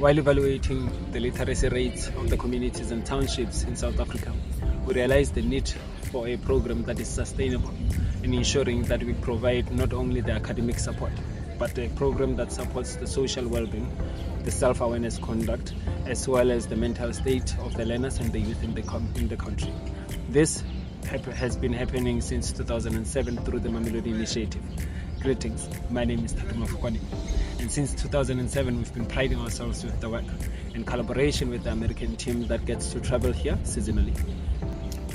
While evaluating the literacy rates of the communities and townships in South Africa, we realized the need for a program that is sustainable in ensuring that we provide not only the academic support, but a program that supports the social well-being, the self-awareness conduct, as well as the mental state of the learners and the youth in the country. This has been happening since 2007 through the Mamelodi Initiative. Greetings, my name is Tatu Mafukwane, and since 2007 we've been priding ourselves with the work in collaboration with the American team that gets to travel here seasonally.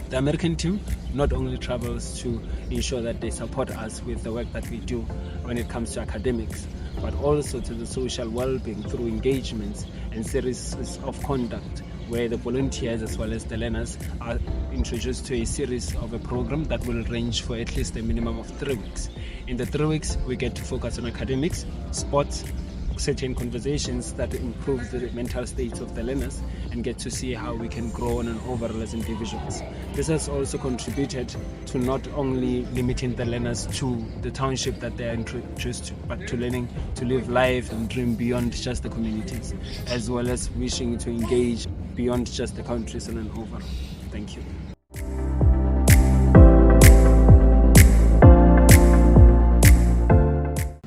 The American team not only travels to ensure that they support us with the work that we do when it comes to academics, but also to the social well-being through engagements and series of conduct where the volunteers as well as the learners are introduced to a series of a program that will range for at least a minimum of 3 weeks. In the 3 weeks, we get to focus on academics, sports, certain conversations that improve the mental states of the learners, and get to see how we can grow on an overall as individuals. This has also contributed to not only limiting the learners to the township that they are introduced to, but to learning to live life and dream beyond just the communities, as well as wishing to engage beyond just the countries on an overall. Thank you.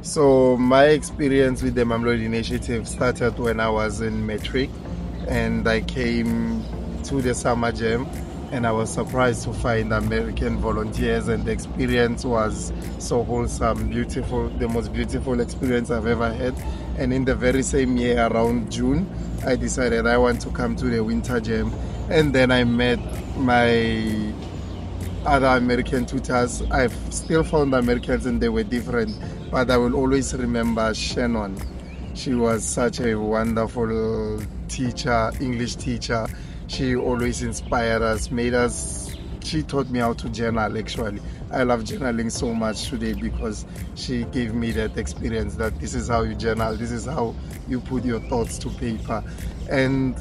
So my experience with the Mamelodi Initiative started when I was in matric, and I came to the summer jam, and I was surprised to find American volunteers, and the experience was so wholesome, beautiful, the most beautiful experience I've ever had. And in the very same year, around June, I decided I want to come to the winter jam, and then I met my other American tutors. I've still found Americans and they were different, but I will always remember Shannon. She was such a wonderful teacher, English teacher. She always inspired us, she taught me how to journal actually. I love journaling so much today because she gave me that experience that this is how you journal, this is how you put your thoughts to paper. And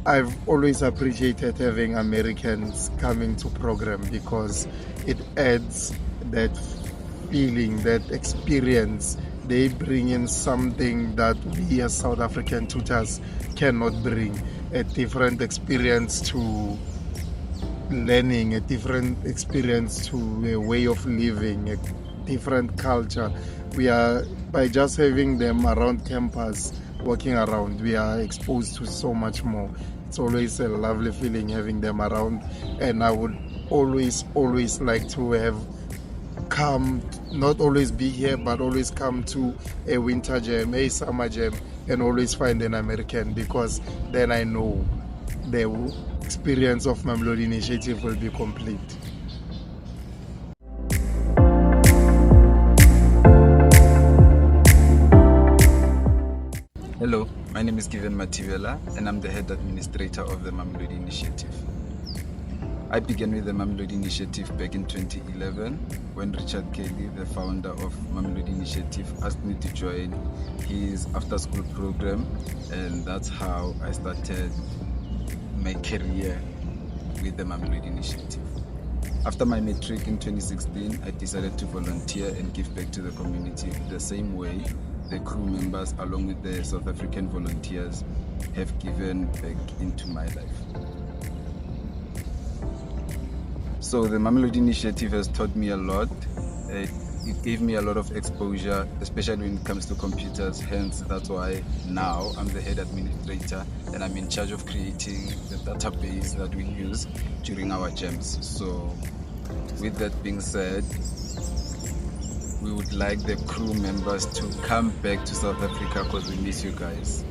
I've always appreciated having Americans coming to program because it adds that feeling, that experience. They bring in something that we as South African tutors cannot bring, a different experience to learning, a different experience to a way of living, a different culture. We are, by just having them around campus, walking around, we are exposed to so much more. It's always a lovely feeling having them around, and I would always like to have come, not always be here, but always come to a winter jam, a summer jam, and always find an American, because then I know the experience of Mamelodi Initiative will be complete. Hello, my name is Given Mativela, and I'm the head administrator of the Mamelodi Initiative. I began with the Mamelodi Initiative back in 2011 when Richard Kelly, the founder of Mamelodi Initiative, asked me to join his after-school program, and that's how I started my career with the Mamelodi Initiative. After my matric in 2016, I decided to volunteer and give back to the community the same way the crew members, along with the South African volunteers, have given back into my life. So the Mamelodi Initiative has taught me a lot. It gave me a lot of exposure, especially when it comes to computers. Hence, that's why now I'm the head administrator and I'm in charge of creating the database that we use during our jams. So with that being said, we would like the crew members to come back to South Africa because we miss you guys.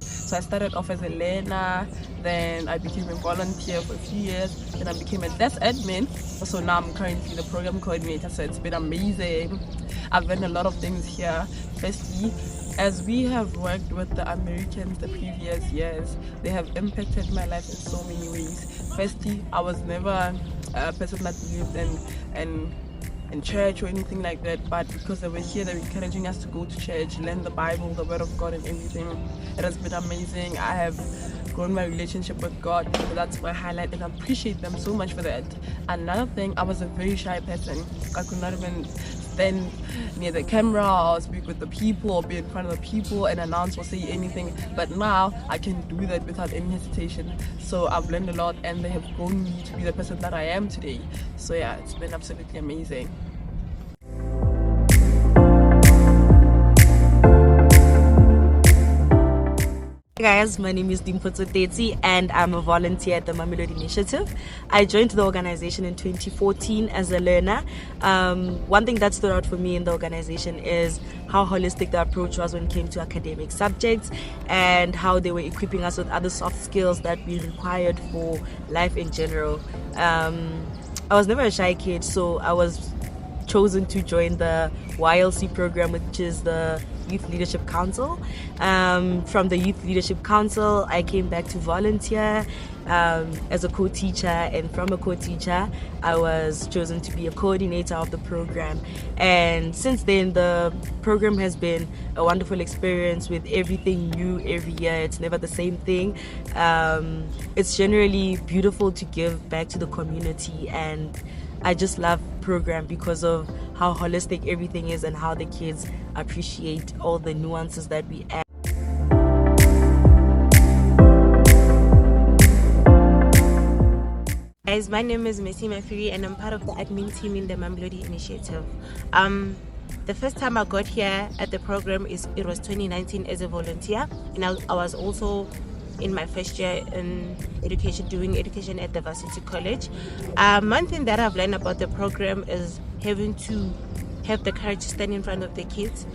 So I started off as a learner, then I became a volunteer for a few years, then I became a desk admin. So now I'm currently the program coordinator, so it's been amazing. I've learned a lot of things here. Firstly, as we have worked with the Americans the previous years, they have impacted my life in so many ways. Firstly, I was never a person that believed in church or anything like that, but because they were here, they were encouraging us to go to church, learn the Bible, the Word of God and everything. It has been amazing. I have grown my relationship with God. So that's my highlight, and I appreciate them so much for that. Another thing, I was a very shy person. I could not even stand near the camera or speak with the people or be in front of the people and announce or say anything. But now I can do that without any hesitation. So I've learned a lot, and they have grown me to be the person that I am today. So yeah, it's been absolutely amazing. Hey guys, my name is Dimpotso Tetsi and I'm a volunteer at the Mamelodi Initiative. I joined the organization in 2014 as a learner. One thing that stood out for me in the organization is how holistic the approach was when it came to academic subjects and how they were equipping us with other soft skills that we required for life in general. I was never a shy kid, so I was chosen to join the YLC program, which is the Youth Leadership Council. From the Youth Leadership Council, I came back to volunteer as a co-teacher, and from a co-teacher, I was chosen to be a coordinator of the program. And since then, the program has been a wonderful experience with everything new every year. It's never the same thing. It's generally beautiful to give back to the community, and I just love program because of how holistic everything is and how the kids appreciate all the nuances that we add. Guys, my name is Messi Mafiri and I'm part of the admin team in the Mamelodi Initiative. The first time I got here at the program it was 2019 as a volunteer, and I was also in my first year in education, doing education at the Varsity College. One thing that I've learned about the program is having to have the courage to stand in front of the kids,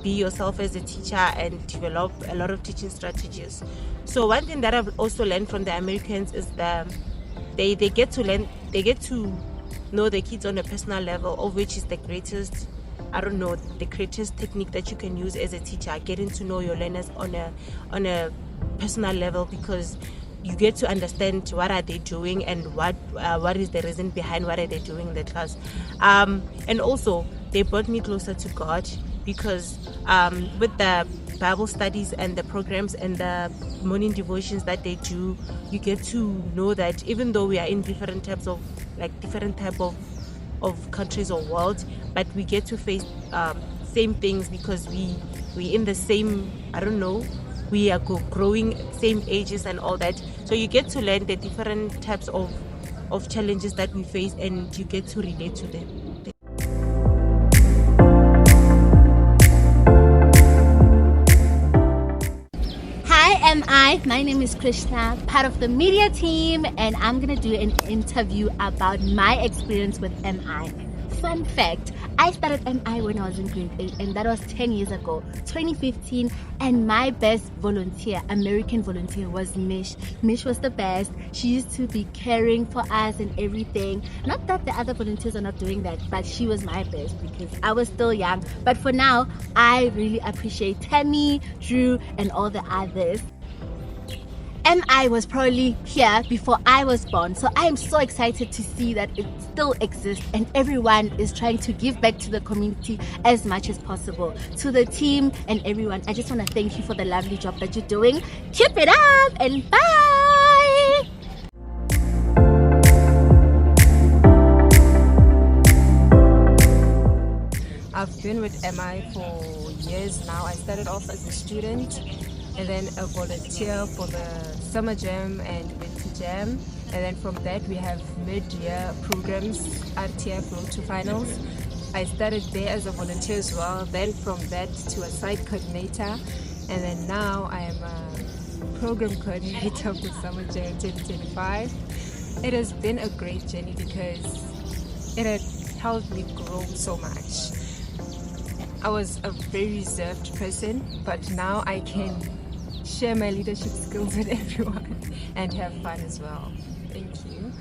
be yourself as a teacher, and develop a lot of teaching strategies. So one thing that I've also learned from the Americans is that they get to know the kids on a personal level, of which is the greatest, the greatest technique that you can use as a teacher, getting to know your learners on a personal level, because you get to understand what are they doing and what is the reason behind what are they doing in the class. And also they brought me closer to God, because with the Bible studies and the programs and the morning devotions that they do, you get to know that even though we are in different type of countries or world, but we get to face same things, because we in the same, we are growing, same ages and all that. So you get to learn the different types of challenges that we face, and you get to relate to them. Hi, MI. My name is Krishna, part of the media team, and I'm gonna do an interview about my experience with MI. Fun fact, I started MI when I was in grade 8, and that was 10 years ago, 2015, and my best volunteer, American volunteer, was Mish. Mish was the best. She used to be caring for us and everything. Not that the other volunteers are not doing that, but she was my best because I was still young. But for now, I really appreciate Tammy, Drew, and all the others. MI was probably here before I was born, so I am so excited to see that it still exists and everyone is trying to give back to the community as much as possible. To the team and everyone, I just want to thank you for the lovely job that you're doing. Keep it up and bye! I've been with MI for years now. I started off as a student and then a volunteer for the summer jam and winter jam, and then from that we have mid-year programs, RTF Road to Finals. I started there as a volunteer as well, then from that to a site coordinator, and then now I am a program coordinator for summer jam 2025. It has been a great journey because it has helped me grow so much. I was a very reserved person, but now I can share my leadership skills with everyone and have fun as well. Thank you.